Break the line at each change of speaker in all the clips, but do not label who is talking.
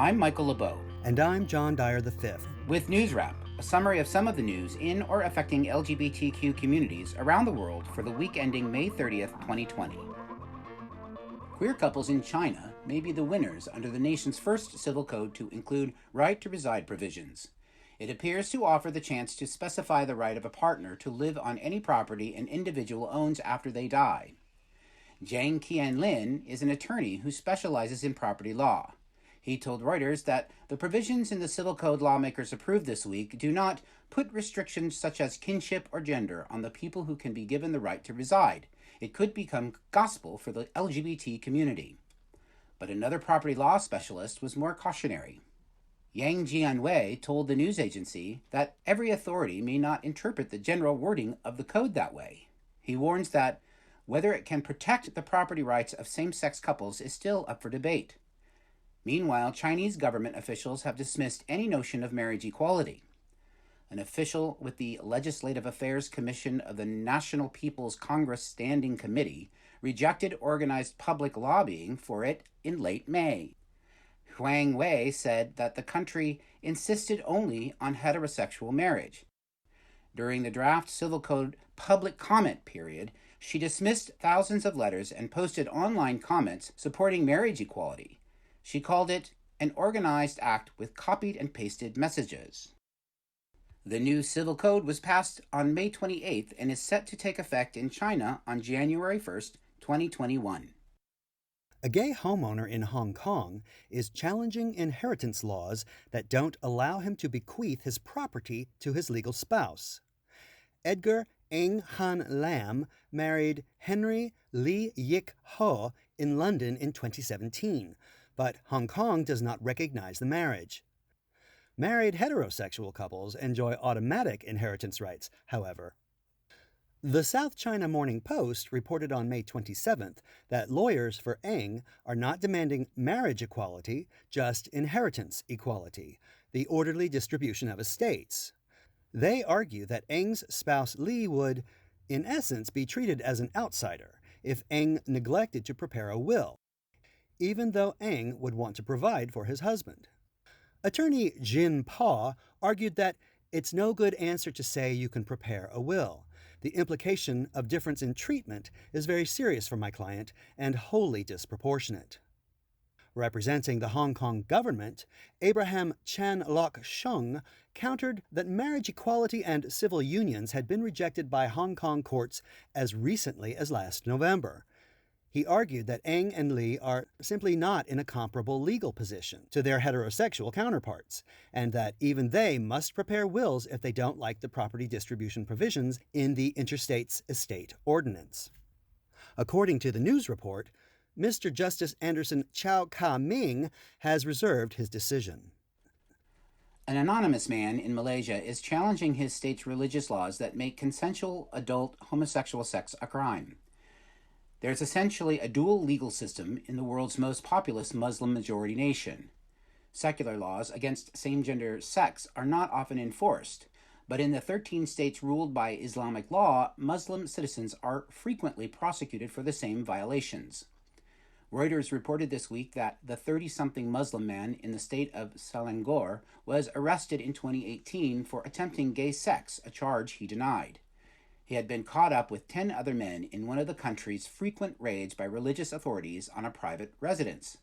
I'm Michael LeBeau.
And I'm John Dyer V.
With NewsWrap, a summary of some of the news in or affecting LGBTQ communities around the world for the week ending May 30th, 2020. Queer couples in China may be the winners under the nation's first civil code to include right to reside provisions. It appears to offer the chance to specify the right of a partner to live on any property an individual owns after they die. Jiang Qianlin is an attorney who specializes in property law. He told Reuters that the provisions in the civil code lawmakers approved this week do not put restrictions such as kinship or gender on the people who can be given the right to reside. It could become gospel for the LGBT community. But another property law specialist was more cautionary. Yang Jianwei told the news agency that every authority may not interpret the general wording of the code that way. He warns that whether it can protect the property rights of same-sex couples is still up for debate. Meanwhile, Chinese government officials have dismissed any notion of marriage equality. An official with the Legislative Affairs Commission of the National People's Congress Standing Committee rejected organized public lobbying for it in late May. Huang Wei said that the country insisted only on heterosexual marriage. During the draft civil code public comment period, she dismissed thousands of letters and posted online comments supporting marriage equality. She called it an organized act with copied and pasted messages. The new civil code was passed on May 28th and is set to take effect in China on January 1st, 2021.
A gay homeowner in Hong Kong is challenging inheritance laws that don't allow him to bequeath his property to his legal spouse. Edgar Ng Han Lam married Henry Lee Yik Ho in London in 2017, but Hong Kong does not recognize the marriage. Married heterosexual couples enjoy automatic inheritance rights, however. The South China Morning Post reported on May 27th that lawyers for Ng are not demanding marriage equality, just inheritance equality, the orderly distribution of estates. They argue that Ng's spouse Lee would, in essence, be treated as an outsider if Ng neglected to prepare a will, even though Ng would want to provide for his husband. Attorney Jin Pa argued that it's no good answer to say you can prepare a will. The implication of difference in treatment is very serious for my client and wholly disproportionate. Representing the Hong Kong government, Abraham Chan Lok Shung countered that marriage equality and civil unions had been rejected by Hong Kong courts as recently as last November. He argued that Ng and Lee are simply not in a comparable legal position to their heterosexual counterparts, and that even they must prepare wills if they don't like the property distribution provisions in the Interstates Estate Ordinance. According to the news report, Mr. Justice Anderson Chow Ka-ming has reserved his decision.
An anonymous man in Malaysia is challenging his state's religious laws that make consensual adult homosexual sex a crime. There's essentially a dual legal system in the world's most populous Muslim-majority nation. Secular laws against same-gender sex are not often enforced, but in the 13 states ruled by Islamic law, Muslim citizens are frequently prosecuted for the same violations. Reuters reported this week that the 30-something Muslim man in the state of Selangor was arrested in 2018 for attempting gay sex, a charge he denied. He had been caught up with 10 other men in one of the country's frequent raids by religious authorities on a private residence.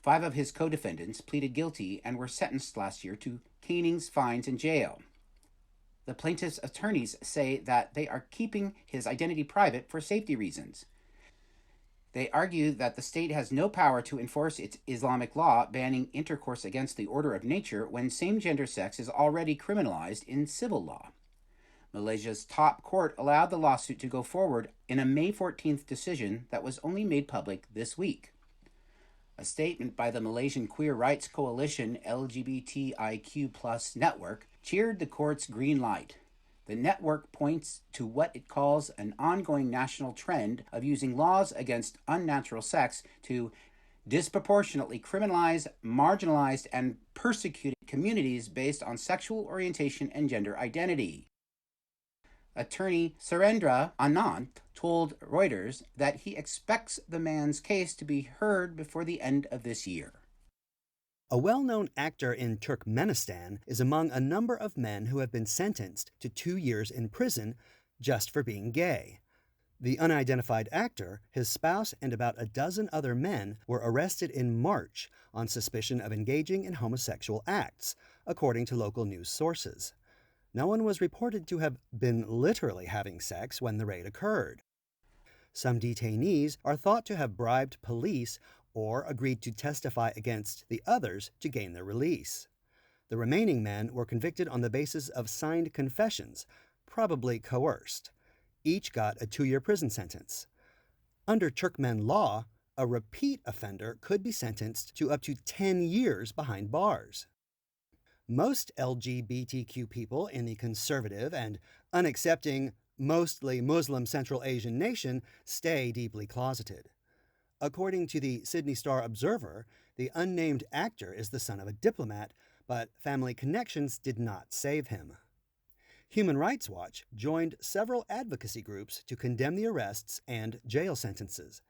5 of his co-defendants pleaded guilty and were sentenced last year to canings, fines, and jail. The plaintiff's attorneys say that they are keeping his identity private for safety reasons. They argue that the state has no power to enforce its Islamic law banning intercourse against the order of nature when same-gender sex is already criminalized in civil law. Malaysia's top court allowed the lawsuit to go forward in a May 14th decision that was only made public this week. A statement by the Malaysian Queer Rights Coalition LGBTIQ+ network cheered the court's green light. The network points to what it calls an ongoing national trend of using laws against unnatural sex to disproportionately criminalize marginalized and persecuted communities based on sexual orientation and gender identity. Attorney Surendra Anand told Reuters that he expects the man's case to be heard before the end of this year.
A well-known actor in Turkmenistan is among a number of men who have been sentenced to 2 years in prison just for being gay. The unidentified actor, his spouse, and about a dozen other men were arrested in March on suspicion of engaging in homosexual acts, according to local news sources. No one was reported to have been literally having sex when the raid occurred. Some detainees are thought to have bribed police or agreed to testify against the others to gain their release. The remaining men were convicted on the basis of signed confessions, probably coerced. Each got a 2-year prison sentence. Under Turkmen law, a repeat offender could be sentenced to up to 10 years behind bars. Most LGBTQ people in the conservative and unaccepting, mostly Muslim Central Asian nation stay deeply closeted. According to the Sydney Star Observer, the unnamed actor is the son of a diplomat, but family connections did not save him. Human Rights Watch joined several advocacy groups to condemn the arrests and jail sentences.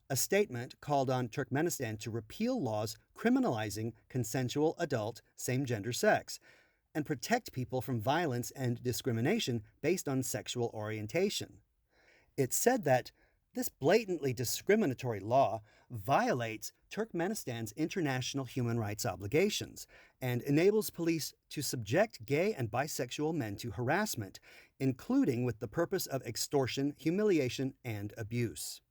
A statement called on Turkmenistan to repeal laws criminalizing consensual adult same-gender sex and protect people from violence and discrimination based on sexual orientation. It said that this blatantly discriminatory law violates Turkmenistan's international human rights obligations and enables police to subject gay and bisexual men to harassment, including with the purpose of extortion, humiliation, and abuse.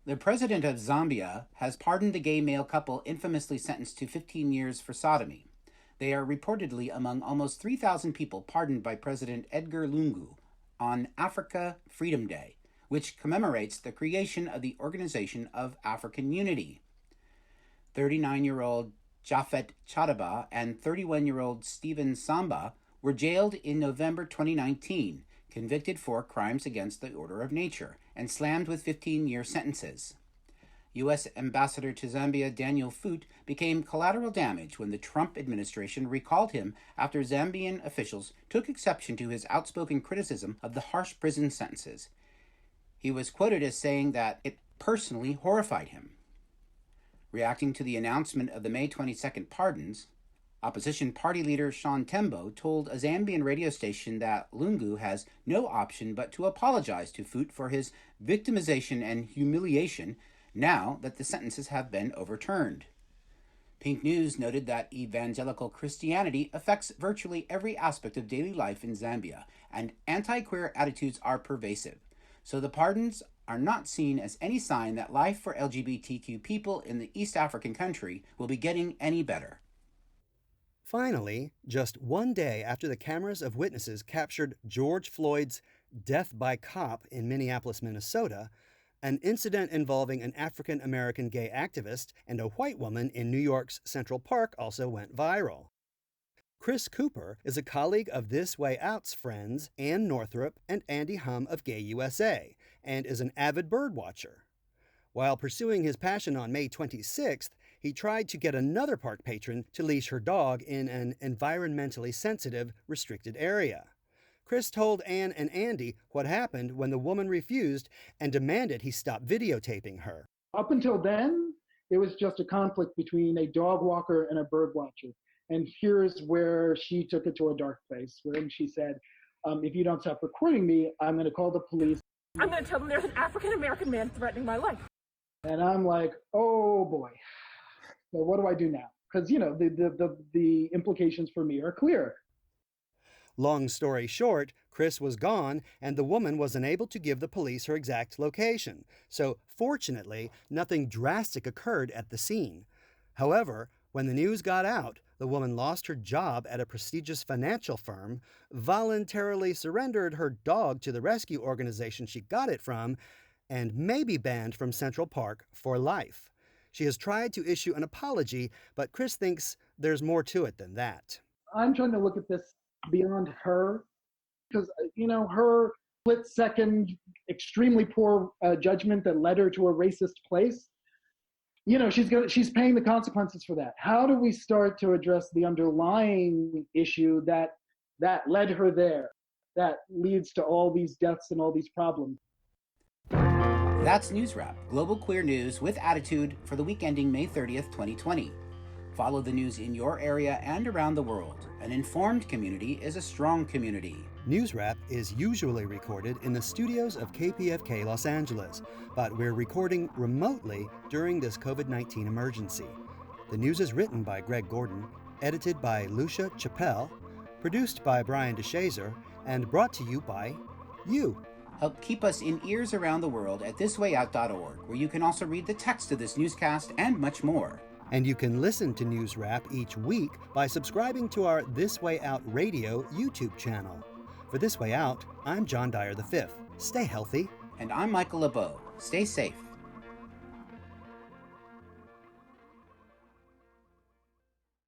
The president of Zambia has pardoned the gay male couple infamously sentenced to 15 years for sodomy. They are reportedly among almost 3,000 people pardoned by President Edgar Lungu on Africa Freedom Day, which commemorates the creation of the Organization of African Unity. 39-year-old Japhet Chadaba and 31-year-old Stephen Samba were jailed in November 2019, convicted for crimes against the order of nature, and slammed with 15-year sentences. U.S. Ambassador to Zambia Daniel Foot became collateral damage when the Trump administration recalled him after Zambian officials took exception to his outspoken criticism of the harsh prison sentences. He was quoted as saying that it personally horrified him. Reacting to the announcement of the May 22nd pardons, opposition party leader Sean Tembo told a Zambian radio station that Lungu has no option but to apologize to Foot for his victimization and humiliation now that the sentences have been overturned. Pink News noted that evangelical Christianity affects virtually every aspect of daily life in Zambia, and anti-queer attitudes are pervasive. So the pardons are not seen as any sign that life for LGBTQ people in the East African country will be getting any better.
Finally, just 1 day after the cameras of witnesses captured George Floyd's death by cop in Minneapolis, Minnesota, an incident involving an African-American gay activist and a white woman in New York's Central Park also went viral. Chris Cooper is a colleague of This Way Out's friends Ann Northrup and Andy Hum of Gay USA, and is an avid bird watcher. While pursuing his passion on May 26th, he tried to get another park patron to leash her dog in an environmentally sensitive, restricted area. Chris told Ann and Andy what happened when the woman refused and demanded he stop videotaping her.
Up until then, it was just a conflict between a dog walker and a bird watcher. And here's where she took it to a dark place, where she said, if you don't stop recording me, I'm going to call the police.
I'm going to tell them there's an African-American man threatening my life.
And I'm like, oh boy. So what do I do now? Because, the implications for me are clear.
Long story short, Chris was gone, and the woman was unable to give the police her exact location. So, fortunately, nothing drastic occurred at the scene. However, when the news got out, the woman lost her job at a prestigious financial firm, voluntarily surrendered her dog to the rescue organization she got it from, and may be banned from Central Park for life. She has tried to issue an apology, but Chris thinks there's more to it than that.
I'm trying to look at this beyond her, because, her split-second, extremely poor judgment that led her to a racist place, she's paying the consequences for that. How do we start to address the underlying issue that led her there, that leads to all these deaths and all these problems?
That's NewsWrap, global queer news with attitude for the week ending May 30th, 2020. Follow the news in your area and around the world. An informed community is a strong community.
NewsWrap is usually recorded in the studios of KPFK Los Angeles, but we're recording remotely during this COVID-19 emergency. The news is written by Greg Gordon, edited by Lucia Chappelle, produced by Brian DeShazer, and brought to you by you.
Help keep us in ears around the world at thiswayout.org, where you can also read the text of this newscast and much more.
And you can listen to NewsWrap each week by subscribing to our This Way Out Radio YouTube channel. For This Way Out, I'm John Dyer V. Stay healthy.
And I'm Michael LeBeau. Stay safe.